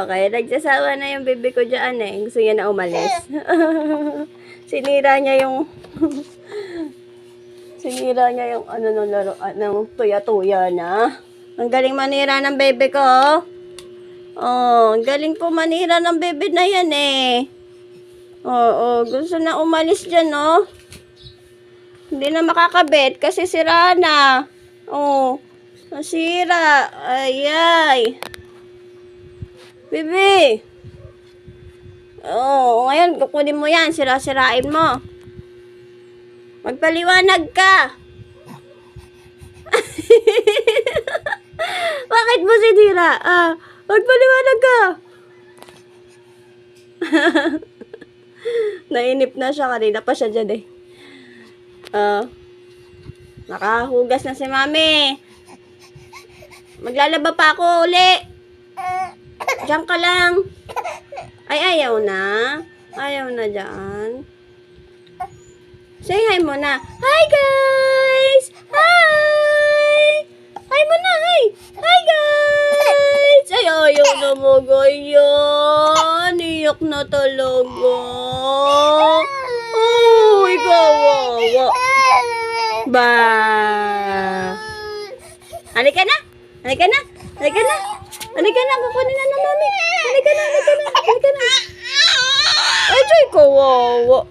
Okay, nagsasawa na yung bebe ko dyan eh. Gusto niya na umalis. Sinira niya yung... Sinira niya yung ano ng laro, ng tuya-tuya na. Ang galing manira ng bebe ko, oh. Oh, ang galing po manira ng bebe na yan eh. Oo, gusto na umalis dyan, oh. Hindi na makakabit kasi sira na. Oh, nasira. Ay. Bebe. Oh, ngayon kukunin mo yan. Sira-sirain mo. Magpaliwanag ka. Bakit mo sinira? Magpaliwanag ka. Nainip na siya. Kanina pa siya dyan eh. Nakahugas na si mami. Maglalaba pa ako uli. Diyan ka lang. Ay, ayaw na. Ayaw na dyan. Say hi muna. Hi, guys! Hi! Hi muna, hi! Hi, guys! Ay, ayaw na magayan. Iyak na talaga. Oh, ikaw, wawa. Ba. Halika na. Halika na. Halika na. Halika na. Kukunin na ng mami. Halika na. Halika na. Halika na. Ay, kawawa.